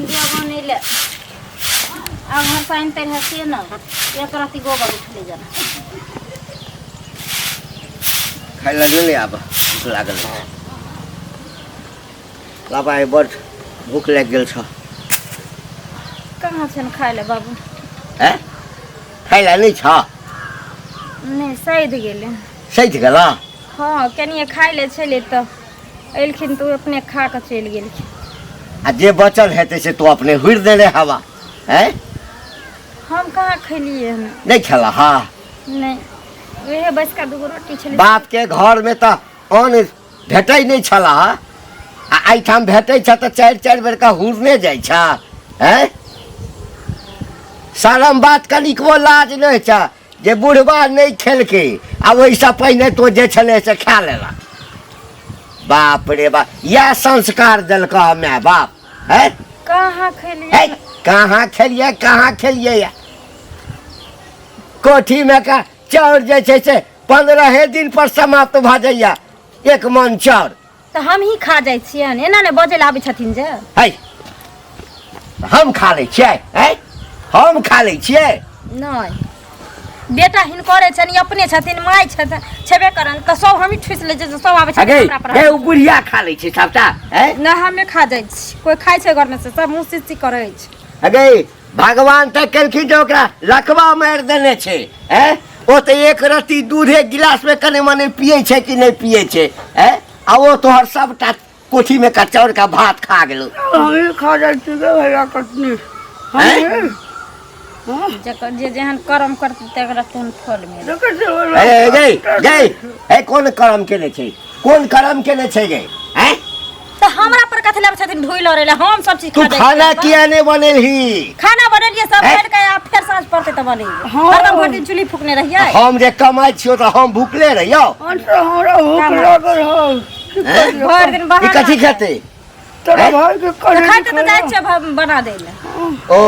जेबो नहीं ले आघर साइन तेल हसी न एक राती गोबर उठले जाना खाइ लगे ले अब भूख लागल लाबाई बड़ भूख लग गेल छ कहाँ छन खाइ ले बाबू हैं खाइ ला नहीं छ नहीं सैध गेले सैध गेला हाँ कनिए खाइ ले छले त एलखिन तू अपने खा के चल गेलखिन आ जे बचल हेते से तू अपने हुर दे रे हवा हैं हम कहाँ खलिए हन नहीं खेला हाँ नहीं वही बस का दूगो रोटी छले बाप के घर में तो अन्न भेटै नहीं छला आ एठाम भेटै छ त चार बेर का हुरने जाइ छ हैं शरम बात कनिको लाज नहीं छ जे बुढ़वा नहीं खेलके आ वैसा पहिने तो जे छले से खा लेला बाप रे बाप या संस्कार देलक माय बाप है कहाँ खलिए कहाँ खेलिए या कोठी में का चाउर जे छै से 15 दिन पर समाप्त भ जाइया एक मन चाउर तो हम ही खा जाइ छियन एना ने बजे आबै छथिन जे है हम खा लै छियै है हम खा लै छियै नहीं बेटा हिन करे छन अपने छथिन माय छथिन छेबे करन त सब हम ही ठुस ले जे सब आबै छथिन हमरा पर ए उ बुढ़िया खा लै छै सबटा है ना हमे खा जाइ छी कोई खाइ छै घर में से सब मुंह सिच्ची करे छै अगे भगवान तक केलखिन जे ओकरा लकवा मार देने छै हैं ओ त एक रत्ती दूधे गिलास में कने मने पिए छै कि नहीं पिए छै हैं आ वो तोहर सबटा कोठी में का चाउर का भात खा गेलो हम खा जाइ छी गे भैया कटनी जकर जे जेहन कर्म करते तकरा तुन फल मिले ए गई ए कौन कर्म केने छै कौन कर्म केने छै गई हैं तो हमरा पर कथि लाब छथिन ढोइल रे हम सब चीज तू खा जाइ खाना किया नहीं बनेलही खाना बनेलिए सब बैठ के आ फिर सांझ पड़ते त बनेलिए हरदम भर दिन चुल्ही फूकने रहिए हम जे कमाई छियो त हम भूखले रहियो हमरा भूख लागल हो भर दिन ई बाहर कथि खेते तेरा भाई के करे खाते तो जाइ छै बना दे ले ओ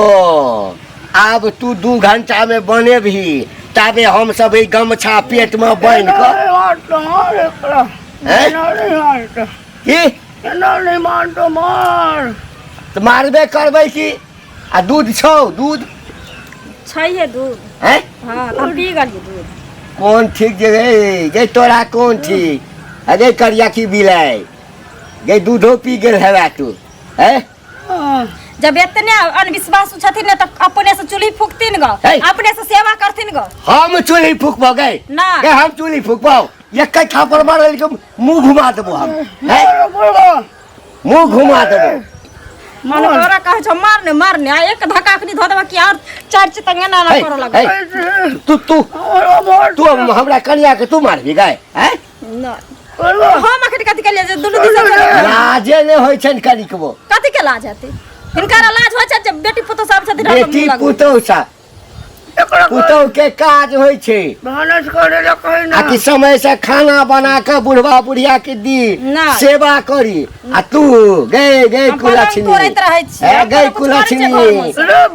अब तू 2 घंटा में बने भी ताबे हम सब ई गमछा पेट में बांध के की नहीं मान तो मार तो मारबे करबै की आ दूध छौ दूध छैहे दूध हैं हां हम पी गेलिए दूध कौन ठीक जे गे तोरा कौन ठीक अरे करिया की बिलाई गे दूधो पी गेल हेबा तू हैं जब इतने अनविश्वास छथिन ने त अपने से चुल्ही फूकथिन ग अपने से सेवा करथिन ग हम चूल्ही फूकबो गे ना गे हम चूल्ही फूकबो एक कई थापर मारल के मुंह घुमा देबो हम हैं मुंह घुमा देबो मन तोरा कह छ मारने आ एक धक्का अखनी ध देबा कि और चार चितंगे ना करो लगे तू हमरा कन्या के तू मारबी गे हैं ना हम अखनी कथि के लिए दुनु दिस लाजे ने होय छन कनिकबो कथि के लाज हेतै हिनकर लाज होय छै जब बेटी पुतो सब छथिन बेटी पुतो सा पुतो के काज होय छै भानस करे ला कहि ना आ कि समय से खाना बना के बुढ़वा बुढ़िया के दी सेवा करी आ तू गे कुलछनी तोरैत रहै छी ए गे कुलछनी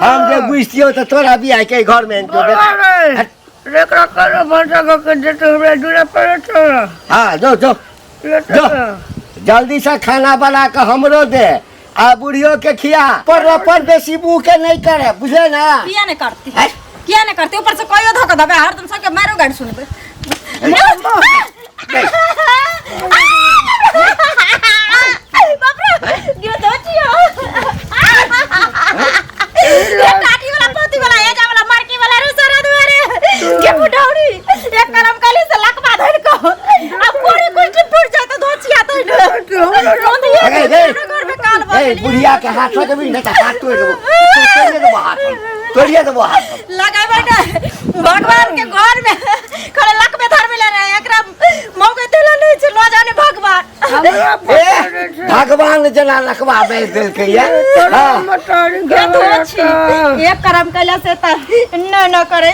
हम जे बुझतियो त तोरा बियाह के घर में जो रेकरा कर भाषा के देते हमरा दूरा पर छोड़ हां जो जल्दी से खाना बना के हमरो दे आ बुढ़ियो के खिया पर बेसी मुंह के नहीं करे बुझे ना किया नहीं करती ऊपर से कोई धोखा दबे हरदम सबके मारो गाड़ी सुनबे बाप रे गिर तो छियो ये काटी वाला पोती वाला ये जा वाला मारकी वाला रे सारा दुआरे के फुटाउरी एक करम काली से लकवा धर को अब पूरी कुछ फूट जाए तो धोचिया तो घर में काल ए बुढ़िया के हाथ लगे भी नहीं हाथ तोड़िए दो हाथ लगाई बेटा भगवान के घर में खड़े लक में धर मिले रहे एकरा मौके देला नहीं छ लो जाने भगवान जना लकवा बेच देल के ये हां एक कर्म कैला से त न करे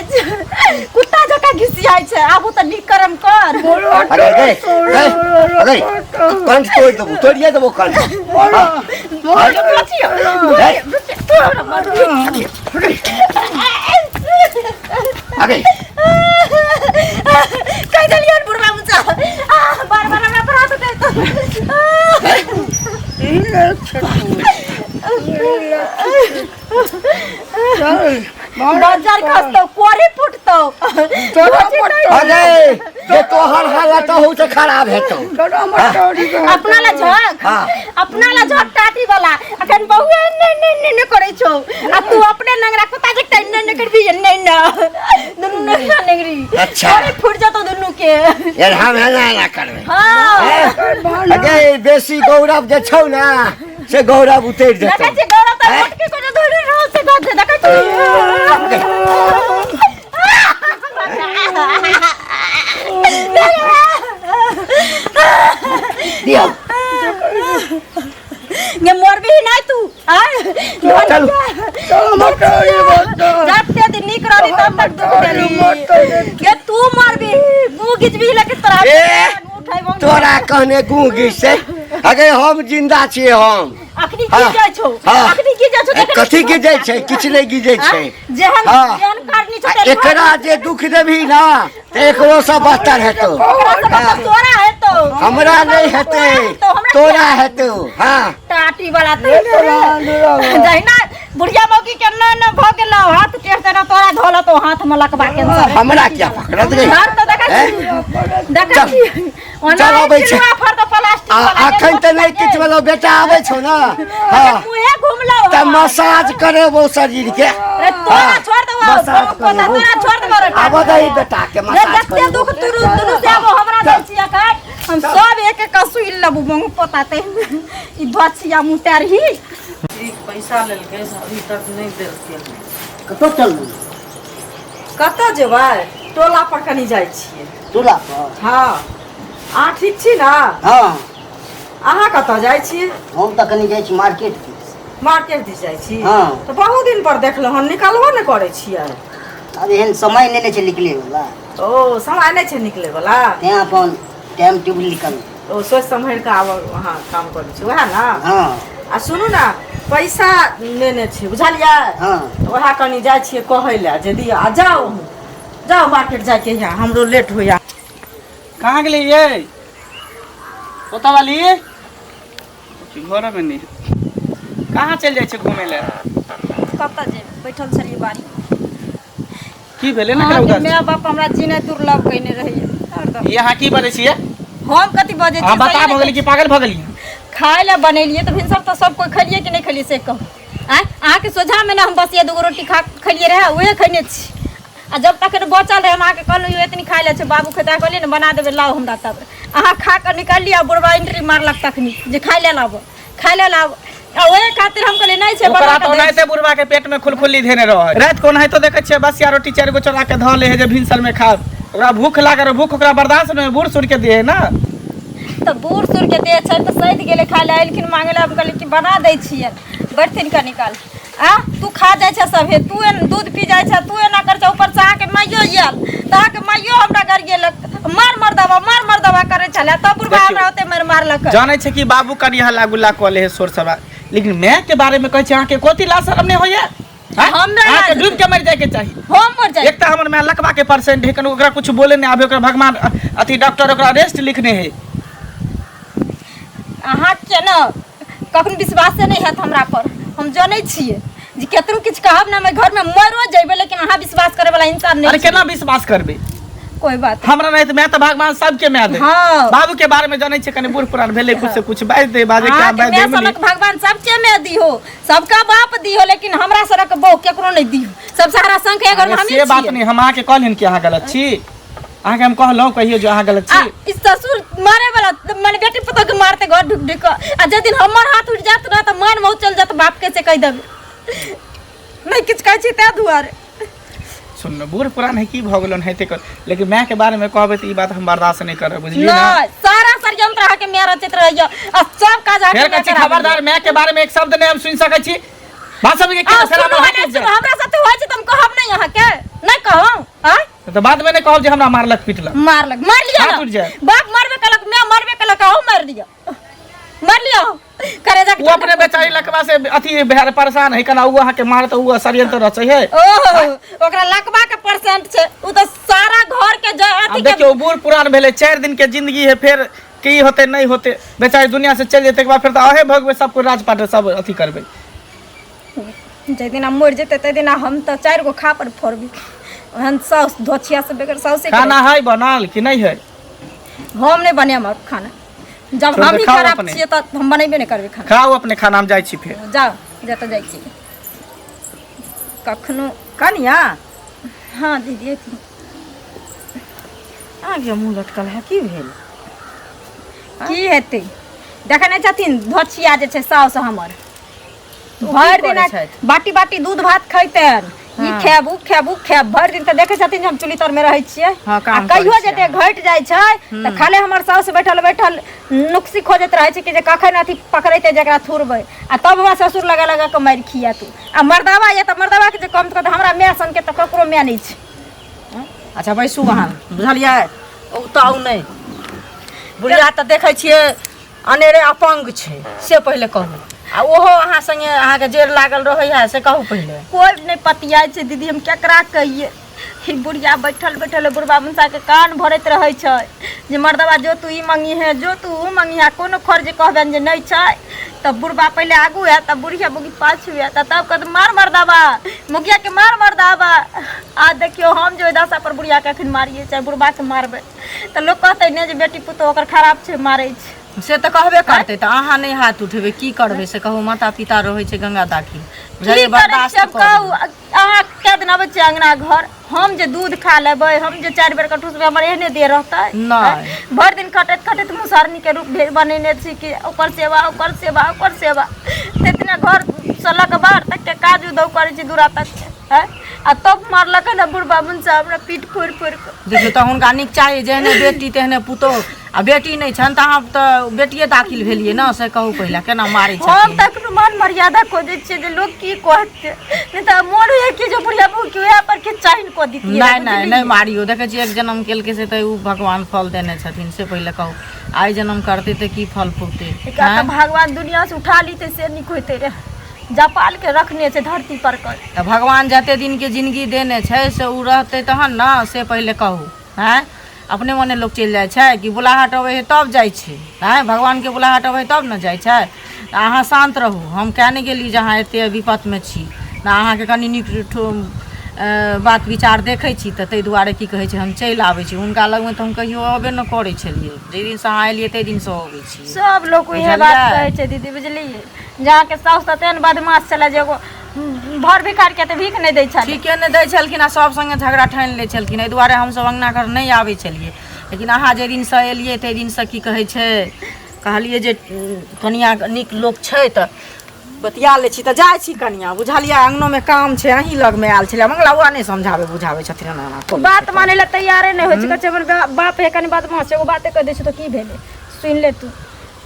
कुत्ता जका घिसियाई छै आबू त निक कर्म कर अरे अरे कंठ तोड़ दबो तोड़िए दबो कंठ अरे कई दलियन बुढ़वा मुचा बार-बार हमरा पर हाथ उठाई तो बाजार खसतो कोरी फुटतो अरे ये तोहर हालत हो से खराब है तो अपनाला झक हाँ। अपनाला झक टाटी वाला अखन बहु ने करे छौ आ तू अपने नंगरा कुत्ता जक टाइम ने करबी ने दुनु ने नंगरी अच्छा। कोरी फुट जातो दुनु के यार हम ना करबे हां अगे बेसी गौरव जे छौ ना से गौरव उतर देखै जेतौ छी गौरव त मोट के कोनो धोरी रहो से गद देखै छी दिया ये मोरबी नहीं तू चल जाते दिन निक रही तब तक दुख देली ये तू मोरबी मुंह गिजबी लगे तरह तोरा कहने गूंगी से अगे हम जिंदा छियै हम अखनी की जाय छौ अखनी की जाय छौ कथी गिजै छै किछ नहीं गिजै छै जेहन हाँ। जेहन करनी छौ एकरा जे दुख देबी ना ते एकरो से बदतर हेतौ तोरा है तो हमरा नहीं हेतै तोरा हेतौ हां टाटी वाला तो जहिना बुढ़िया मौकी के न भ गेलो हाथ टेढ़ देना तोरा धोला तो हाथ में लकबा के हमरा क्या पकड़त रे घर तो देखै छी चल अबै छै फर तो प्लास्टिक वाला अखन त नहीं किछ वाला बेटा आबै छौ ना हां मुहे घुमलो त मसाज करे वो शरीर के अरे तोरा छोड़ दो मसाज करे तोरा छोड़ दो रे आब दही बेटा के मसाज जत्ते करे दुख तुरु से अब हमरा दै छिया काट हम सब एक एक सुई लेबू मंग पताते ई धछिया मुतार ही पैसा लेलकै अभी तक नहीं देलकै कतो चलू कतऽ जेबै टोला पर कनी जाइ छियै दूल्हा पर हाँ अहाँ ठीक छी ने हां अहाँ कतऽ जाइ छी हम त कनी जाइ छी मार्केट मार्केट दिस जाइ छी हाँ। तऽ बहुत दिन पर देखलहुँ हन निकलबो नहि करै छियै अब एहन समय नहीं छै निकले वाला ओ समय नहि छै निकलै वला तें अपन टाइम टेबल निकल ओ सोच समझि कऽ आब अहाँ काम करै छी वएह ने हां आ सुनू ने पैसा लेने छी बुझलियै हां वएह कनी जाइ छियै कहै लए जे दिअ आ जाओ जाओ मार्केट जाके यहाँ हमरो लेट होइया कहाँ गेली ये पोता वाली घर में नहीं कहाँ चल जाए घूमे ले कतऽ जे बैठल छली बाड़ी की भेले ना अहाँके उधर माय बाप हमरा जीने दुर्लभ कइने रहिए हरदम यहाँ की बजे छिए हम कथी बजे हां बता भगली की पागल भगली खाए ला बनेलिए तो भिनसर तो सब कोई खलिए कि नहीं खलिए से कहो आय अहाँके सोझा में ना हम बस ये दूगो रोटी खा खलिए रहे उहे खइने छी आ जब तक बचल रहे हम अहाँके कहलहुँ इतनी खाए ले छै बाबू खेता कहलिए ने बना देबै लाओ हमरा तब अहाँ खा कर निकाल लिया बुढ़वा एंट्री मारलक तखनी जे खाए ले लाबो खाए ले लाबो आ ओहे खातिर हम कहलिए नहीं छै ओकरा तो नहीं से बुढ़वा के पेट में खुलखुली धेने रह रात को नहीं तो देखे छे बस या रोटी 4 गो चढ़ा के ध ले है जे भिनसर में खा ओकरा भूख लागे भूख ओकरा बर्दाश्त नहीं बूढ़ सुर के दिए ना तो बूढ़ सुर के दे छै तो सैध गेले खाए ले एलखिन मांगे ले हम कहलिए कि बना दै छियै बैठथिन का निकाल आ तू खा जाय छै सब हे तू दूध पी जाय छै तू एना कर छै ऊपर से आके माइयो आयल त आके माइयो हमरा घर गेलक मार दवा करे छले तब बुढ़वा हमरा ओते मारलक जाने छे कि बाबू कनिया लागुला कले है सोर सवा लेकिन मैं के बारे में कहे छे अहाँ के कोती ला शर्म नहीं होया हमरा अहाँ के डूब के मर जाए के चाहिए हम मर जाय एक त हमर में लकवा के परसेंट है कन ओकरा कुछ बोले नहीं आबे ओकरा भगवान अथी डॉक्टर ओकरा रेस्ट लिखने है अहाँ के न कखन विश्वास नहीं हैत हमरा पर हम जानै छियै जे केतरो किछ कहब ना मैं घर में मरो जइबे लेकिन अहाँ विश्वास करे वाला इंसान नहीं अरे केना विश्वास करबे कोई बात हमरा नहीं तो मैं तो भगवान सबके मैं दे हाँ। बाबू के बारे में जाने छे कने बूढ़ पुरान भेले कुछ से कुछ बाज दे बाजे क्या बाज दे मैं भगवान सबके में दियो सबका बाप दियो लेकिन हमरा सड़क बहु केकरो नहीं दियो सब सारा संग के घर में हम ये बात नहीं हम आके कहलिन कि अहाँ गलत छी अहाँ के हम कहलौ कहियो जो अहाँ गलत छी इस ससुर मारे वाला माने बेटी पुतो के मारते घर ढुक ढुक आ जे दिन हमर हाथ उठ जात ना त मन मौ चल जात बाप के से कह देबे नहीं किछ कहै छी ते दुआरे सुन बूढ़ पुरान है की भ गेलन हेते कर लेकिन मैं के बारे में कहबे त ई बात हम बर्दाश्त नहीं करब बुझलिए ना ना सारा षड्यंत्र आके मेरा चित्र रहियो आ सब काज आके फेर कछि खबरदार मैं के बारे में एक शब्द नहीं हम सुन सकै छी बात सब के क्या सलाम हमरा साथे होय छै त हम कहब नहीं यहां के नहीं कहब आ तो बाद में नहीं कहब जे हमरा मारलक पीटलक मार लिया हाथ ना उठ जाए। बाप मारबे कलक मैं मारबे कलक हो मार लिया करे जा वो अपने बेचारी लकवा से अथी बेहार परेशान है कना वो के मारत वो षड्यंत्र रचे है ओहो ओकरा लकवा के परसेंट छै उ त सारा घर के अब अथी देखियो बूढ़ पुरान भेले 4 दिन के जिंदगी है फिर की होते नहीं होते बेचारी दुनिया से चल जेते के बाद फिर तो अहे भगवे सब को राजपाट सब अथी करबे जे दिन मर जेतै तै दिन हम तो 4 गो खा पर फोड़बी ओहन साउस धोछिया से बेगर साउसे खाना है बनल कि नहीं है? हम नहीं बने हमर खाना जब छोड़ हम दे, ही खाओ खराब अपने। छियै त हम बनेबे नहीं करबे खाना। खाओ अपने खाना, हम जाइ छी फिर। जाओ जत जाइ छी कखनो। कनिया हाँ दीदी थी आगे मुँह लटकल है की भेल? की हेतै देखै नहि छथिन धोछिया जे छै साउस हमर भरि दिन करै छथि? बाटी बाटी दूध भात खैतैन ई हाँ। खायब उ खायब उ खायब भरि दिन तऽ देखै छथिन जे हम चुली तर में रहै छियै हाँ, आ काम कहियो करै छियै। जेते घटि जाइ छै तऽ खाले हमर साउस बैठल बैठल नुक्सी खोजैत रहै छै कि जे कखन अथी पकड़ैते जकरा थुरबै आ तब हमरा ससुर लगा लगा के मारि खिया तू आ मर्दावा ये तऽ मर्दावा के जे कम तऽ हमरा माय सन के तऽ ककरो माय नहि छै। अच्छा बैसू अहाँ, बुझलियै? उताउ नहीं, बुढ़िया तऽ देखै छियै अनेरे अपंग छै से पहिले कहू, आ ओहो अहाँ संगे अहाँके जेर लागल रहै है से कहू पहिले। कोई नहीं पतियाय छै दीदी हम केकरा कहिए ही बुढ़िया बैठल बैठल बुढ़बा मुंसा के कान भरैत रहै छै जे मर्दवा जो तू ई मंगी है जो तू ऊ मंगी है कोनो खर्च कहबेन जे नहीं छै तब बुढ़बा पहले आगू है तब बुढ़िया बुगी पाछू है तब कहत मार मर्दवा मुखिया के मार मर्दवा। आज देखियो हम जो दशा पर बुढ़िया के अखन मारिए चाहे बुढ़बा के मारबे तो लोग कहते नहीं जे बेटी पुतो ओकर खराब छै मारै छै से तऽ कहबे करतै तऽ अहाँ नहीं हाथ उठेबै की करबै से कहू। माता पिता रहै छै गंगा दाखिल, बुझलियै? बर्दाश्त करू। अहाँ कै दिन अबै छियै अंगना घर हम जे दूध खा लेबै हम जे 4 बेर कटुसबै हमर एहने देह रहतै नहीं। भरि दिन खटैत खटैत मुसहरनी के रूप बनेने छी कि ओकर सेवा ओकर सेवा ओकर सेवा इतना घर से लऽ के बाहर तक के काज उदौ करै छी दूरा तक है आ तब मारलक ना बुढ़बा मुंसा हमरा पीठ फोड़ि फोड़ि के। देखियौ तऽ हुनका नीक चाही जेहने बेटी तेहने पुतोह, आ बेटी नहीं छनि तऽ अहाँ तऽ बेटिए दाखिल भेलियै ने से कहू पहिले केना मारै हम छथिन? तक मान मर्यादा खोजै छियै जे लोग की कहतै नहीं तऽ मोन होइए कि जे बुढ़िया बहू के वएह पर के चाइन को दितियै। नहीं नहीं मारियो, देखै छियै एक जन्म केलकै से तऽ उ भगवान फल देने छथिन से पहिले कहू। आइ जन्म करतै तऽ की फल फूटतै? तो भगवान दुनिया से उठा लीते से निक होते रे जपाल के रखने छै धरती पर कर। तऽ भगवान जते दिन के जिंदगी देने छै से उ रहतै तहन ने से पहिले कहू। हैं अपने मने लोग चलि जाइ छै कि बुलाहट अबै है तब जाइ छै? हैं भगवान के बुलाहट अबै तब ने जाइ छै? अहाँ शांत रहू, हम कह नहि गेली जे अहाँ एते विपतमे छी ना, अहाँके कनि नीक बात विचार देखै छी तऽ ताहि दुआरे की कहै छै हम चलि आबै छी हुनका लगमे। तऽ हम कहियो अबे न करै छलियै, जाहि दिनसँ अहाँ एलियै ताहि दिनसँ अबै छी। सब लोग इहे बात कहै छै दीदी बुझलियै? जहाँ के साउस तऽ तेहन बदमाश छलै जे एगो भर भिखार के तऽ भीख नहीं दै छलै। ठीके नहि दै छलखिन आ सब संगे झगड़ा ठानि लै छलखिन, एहि दुआरे हमसब अंगना घर नहीं आबै छलियै। लेकिन अहाँ जे दिनसँ एलियै ताहि दिनसँ की कहै छै कहलियै जे कनिया नीक लोक छै तऽ बतिया लै छी तऽ जाइ छी कनिया, बुझलियै? अंगनोमे काम छै, अहीं लगमे आयल छलै। मंगला बुआ नहि समझाबै बुझाबै छथिन एना बात माने ला तैयारे नहीं होइ छै। कहै छै हमर बाप है कनी बदमाश छै एगो बाते कह दै छै तो की भेलै सुन ले तू।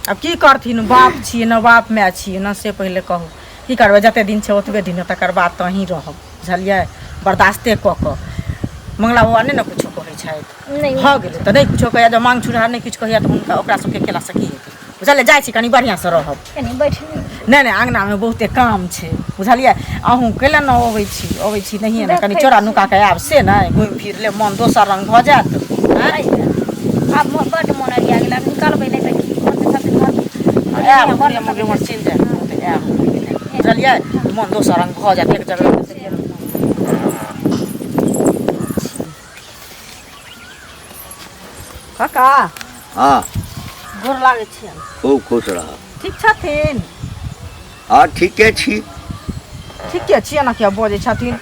अब की करथिन, बाप छियै न बाप माय छियै न से पहिले कहू। की करबै जते दिन छै ओतबे दिन तकर बाद तऽ अहीं रहब, बुझलियै? बर्दाश्ते कऽ कऽ। मंगला बुआ नहि ने कुछो कहै छथि, नहीं भऽ गेलै तऽ नहीं कुछो कहैया। जब मांग छुड़हा नहीं किछु कहैया तऽ हुनका ओकरा सबके केलासँ की हेतै? बुझलियै? जाइ छी कनि बढ़िआँसँ रहब। कनी बैठ नहीं नहीं अंगनामे बहुते काम छै, बुझलियै? अहूँ कैले न अबै छी नहिए ने कनि चोरा नुका के आयब से नहीं घुमि फिर ले मन दोसर रंग भऽ जायत। अब बड मोन अरिया गेल निकलबै नहीं तऽ की करतै छथिन घर आयब बढ़िआँ मुँह उमर चलि जायब आयब, बुझलियै? मन दोसर रंग भऽ जायत एक जगह। काका हाँ गोर लागै छियनि। खूब खुश रह। ठीक छथिन? हाँ ठीके छी। ठीके छियै ने क्या बजै छथिन?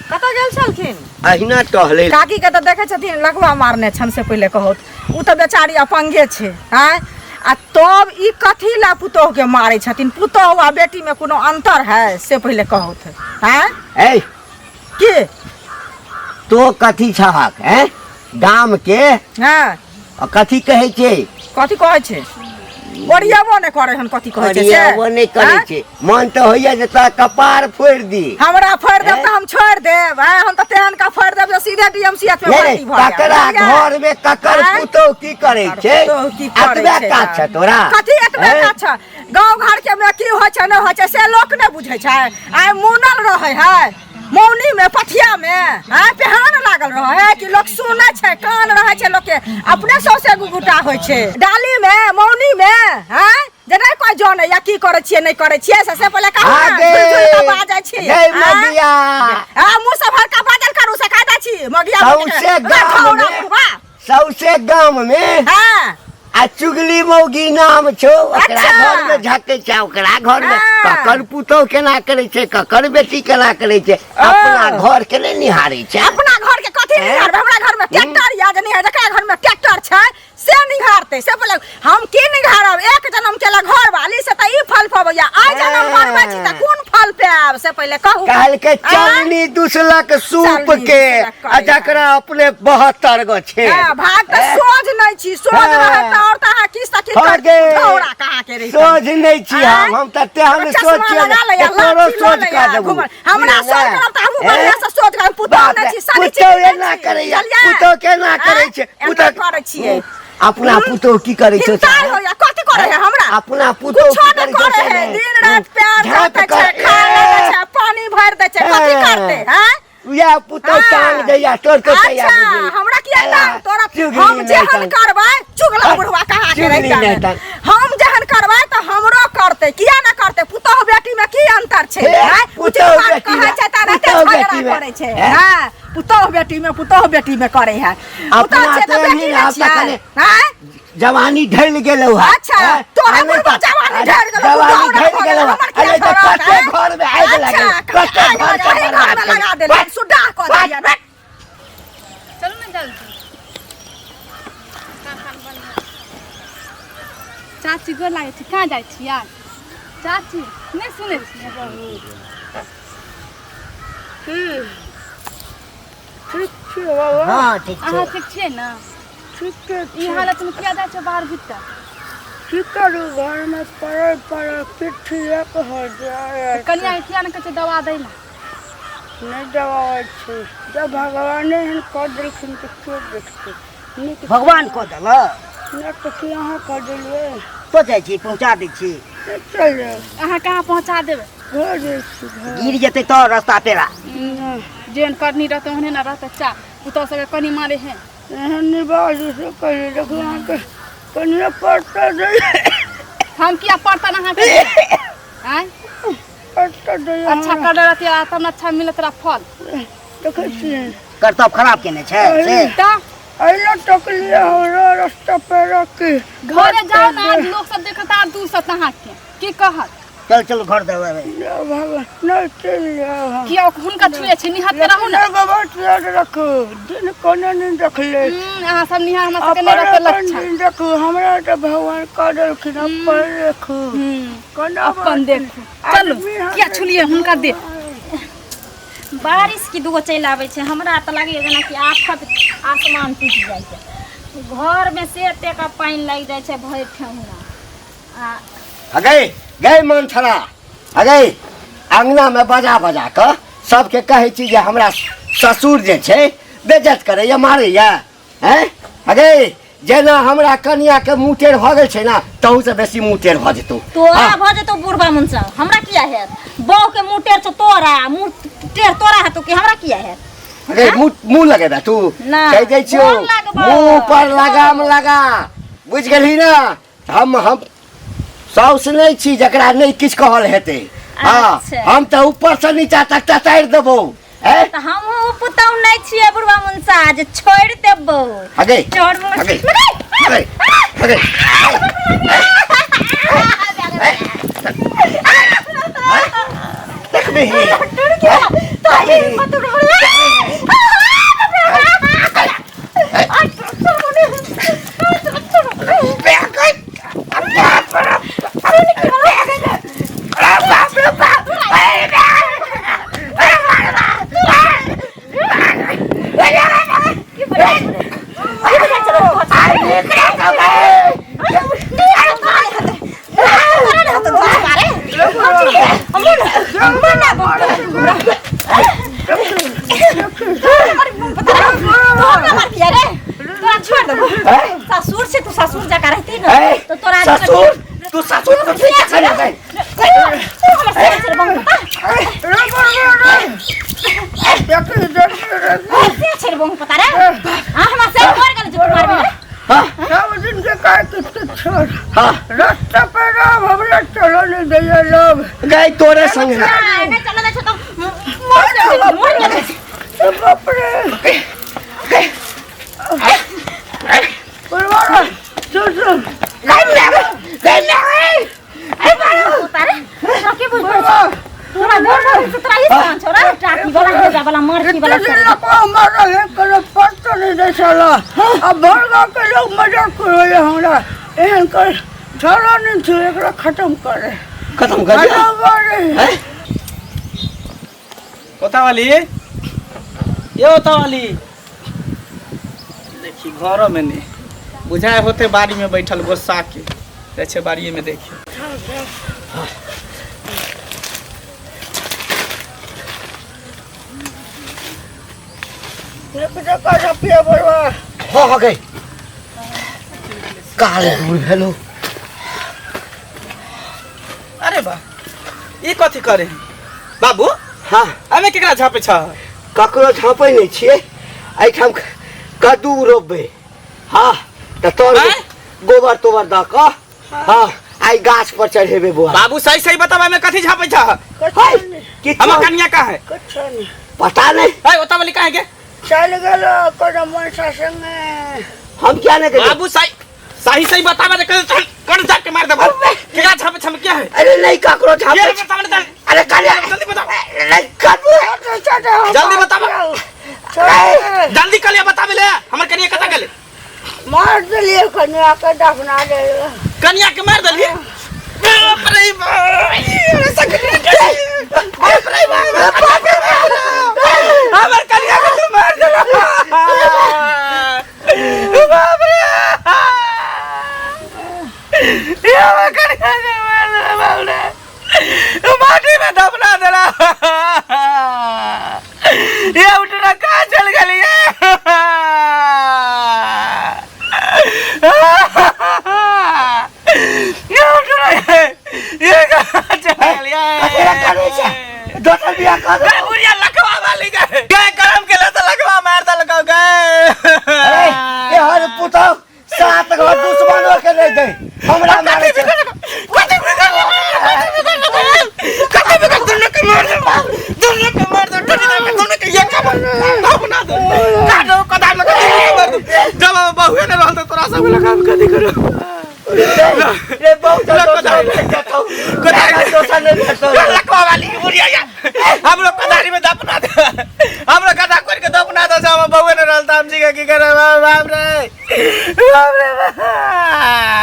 कतऽ गेल छलखिन? अहिना टहले। काकी के तऽ देखै छथिन लगवा मारने छनि से पहिले कहत। उ तऽ बेचारी अपंगे छै हैं आ तब ई कथी ला पुतोह के मारै छथिन? पुतोह आ बेटी में कोनो अंतर है से पहिले कहत हैं? ए की तो कथी छहक हैं गाम के हैं कथी कहै छै? कथी कहै छै? ओरियाबो नहि करे हन कथी कहै छै से? वो नहीं करे हैं? छै मन तो होइया जे तोरा कपार फोड़ दी। हमरा फोड़ देब तऽ हम छोड़ देब हैं? हम तऽ तेहन का फोड़ देब जे सीधे डीएमसीएच में भर्ती भऽ ककरा घर में ककर हैं? पुतोह की करे छै? पुतोह की करै एतबे छै? काज छै तोरा? कथी एतबे हैं? काज छै? गाँव घर के में की होइ छै नहि होइ छै से लोक नहि बुझै छै। आइ मुनल रहै है मौनी में पथिया में हैं पेहान लागल रहै है कि लोग सुनै छै कान रहै छै लोग के अपने सौसे गुगुटा होइ छै। डाली में मौनी में हैं जे नहीं कोई जाने या की करे छियै नहीं करे छियै से पहिले आगे आ जाइ छी गई मगिया मुंह से भरका बाजल करू से खा दै छी मगिया सौसे गांव में हां आ चुगली मौगी नाम छो ओकरा अच्छा। घर में झके छै ओकरा घर में ककर पुतौ केना करे छै ककर बेटी केना करे छै अपना घर के नहीं निहारे छै अपना घर के कथी निहारबे हमरा घर में ट्रैक्टर या नहीं है जकरा घर में ट्रैक्टर छै से निहारते से बोले हम की निहारब एक जन्म केला घर वाली से त ई फल पबैया आ जन्म मरबै छी त कोन फल पाब से पहले कहू कहल के चालनी दुसलक सूप के आ जकरा अपने 72 गो छै भाग त सोझ नहीं छी सोझ रहे त और त अहाँ की सकी थोड़ा कहां के रही सोझ नहीं छी हम त तेहन सोच के तोरो सोच का देबू हमरा सोच करब त हमहु बढ़िया से सोच करब पुतौ नहीं छी सारी चीज पुतौ एना करैया पुतौ केना करै छै पुतौ करै छियै अपना पुतौ की करे छै हिंसाल होया कथि करे है हमरा अपना पुतौ की करे है दिन रात प्यार करते छै खाना दै छै पानी भर दै छै कथि करते हैं या पुतौ टांग दैया तोर के तैयार अच्छा हमरा किया टांग तोरा हम जेहन करबै चुगला बुढ़वा कहा के रहिता हम जेहन करबै त हमरो करते किया न करते पुतौ बेटी में की अंतर छै हैं पुतौ कहै छै त रहते झगड़ा करे छै हैं पुतौ बेटी में करे है अपना तो बेटी है हैं जवानी ढल गेलौ है अच्छा तोरा बुढ़वा जवानी ढल गेलौ अरे तो कते घर में आग लगे कते घर में लगा दे सुडा क दिया चलो ना जल्दी चाची गोर लागे छी कहाँ जाइ छी यार चाची नहीं सुने छी ठीक छै बाबा हां ठीक अहाँ ठीक छियै ना ठीक छै ई हालत में किया जाइ छै बाहर भीतर की करू घर में पड़े पिट्ठी एक हो जाए कनिया किया न कहै दवा दै ना नहीं दवा छै जब भगवान एहन कऽ देलखिन तऽ के देखतै भगवान को देल नहीं तो कि अहाँ कऽ देलियै तो जाइ छी पहुँचा दै छी चल अहाँ कहाँ पहुँचा देबै घर जाइ छी घर गिर जेतै तो रास्ता पेरा जेहन करनी रहतै ओहने ना रहतै चा पुतौ सबके कनी मारे हैं एहन निबाजू से कहिए देखो अहाँके कनिया पड़ता दे हम किया पड़ता ना अहाँके आय पड़ता दे अच्छा कर रहती तब न अच्छा मिलत रहा फल देखै छियै कर्तव्य खराब केने छै से तो अइला टकलिया हमरा रास्ता पे रखी घरे जाओ ना आज लोग सब देखता दूर से अहाँके की कहत चल चल घर देबै भगवान नहीं चल जाओ किया हुनका छुए छै निहत के रहू ना बात याद रखो दिन कोने नहीं देखले अहाँ सब निहार हमरा सबके नहीं रहते लक्षण देखो हमरा तो भगवान कह देलखिन अपन देखो कोना अपन देखू चलो किया छुलिए हुनका दे बारिश की दुगो चल आवे छै हमरा त लागे जेना कि आफत आसमान टूट जाय छै घर में से टेका पानी लग जाय छै भर ठेहुना अगे गई मन छला अगे अंगना में बजा बजा के सबके कहै छी जे हमरा ससुर जे छै बेइज्जत करैया मारैया हैं अगे जेना हमरा कनिया के मुँह टेढ़ भ गेल छै ना तहू से बेसी मुँह टेढ़ भ जेतौ तोरा भ जेतौ बुढ़बा मुंसा हमरा किया है बहू के मुंह टेढ़ छ तोरा मुंह टेढ़ तोरा है तो कि हमरा किया है अगे मुँह लगेबा तू ना, कह दै छियो मुँह लगबा। मुँह पर लगाम लगा बुझ गेलही ना हम साउस नहीं छी जकरा नहीं किछ कहल हेतै हाँ अच्छा। हम तो ऊपर से नीचा तक टटार देबो त हम पुतौ नहीं छिए बुढ़बा मुंसा जे छोड़ देबो अगे छोड़ अगे अगे अगे देख नहीं ससुर से तू ससुर जका रहती ना तो तोरा ससुर तू ससुर तो ठीक है ना पता रे हमरा से मर गेल जो मारबे हां दिन के काय कितने छोड़ हां रास्ता पे राम हमरा चलो नहीं दिया लोग गई तोरे संग नहीं चलो से तोरा ही सान छोरा टाटी वाला हे जा वाला मरकी वाला लकवा मारा है करे पत्ता नहीं दे साला अब भड़गा के लोग मजाक करो ये हमरा एहन कर साला नहीं थे एकरा खत्म करे खत्म कर दिया हैं कोतावाली ये कोतावाली देखी घरों में नहीं बुझाए होते बाड़ी में बैठल गोस्सा के अच्छे बाड़ी में देखिए ये बेटा का पिया बरवा हो गई काले दूर हेलो अरे बा ये कथी करे हैं? बाबू हाँ हमें केकरा झापे छ ककरो झाँपै नहीं छिए एठाम कद्दू रोपबे हाँ तो तोर हैं? गोबर तोबर द क हाँ आई गाछ पर चढ़ेबे बुआ बाबू सही सही बतावा में कथी झापे छ हाय कि हम कन्या का है कुछ नहीं पता नहीं हाय कोतावाली कहाँ है के चल गेलो कोनो मनसा संगे हम क्या नहीं करें बाबू सही सही सही बतावा दे कर झाप के मार दे केकरा झापे छ क्या है अरे नहीं ककरो ये झाँपे बतावा दे अरे काले जल्दी बताओ नहीं कद्दू जल्दी बतावा जल्दी कलिया बतावे ले हमर कन्या कता गेले मार दिलिए कन्या के दफना दे कन्या के मार दलिए बाप रे बाप हमर कन्या के तू मार देला बाप रे ये हमर कन्या के मार देला बाप रे माटी में दफना देला ये उठना कहाँ चल गई ये उठना ये कहाँ चल गई दोसर बियाह कर दो बुढ़िया लकवा वाली गए गए करम के लिए तो लकवा मार दल गए ये हर पुतो सात गो दुश्मनों के नहीं दे हमरा मारे छे जब बहुए ने रहल तोरा सब लगा कथी करो रे बहुत दोसर नहीं भेटो लकवा वाली बुढ़िया हम लोग कदारी में दफना दे हम लोग गदा करके दफना दे सब बहुए ने रहल त हम जी के की करे बाप रे बाप रे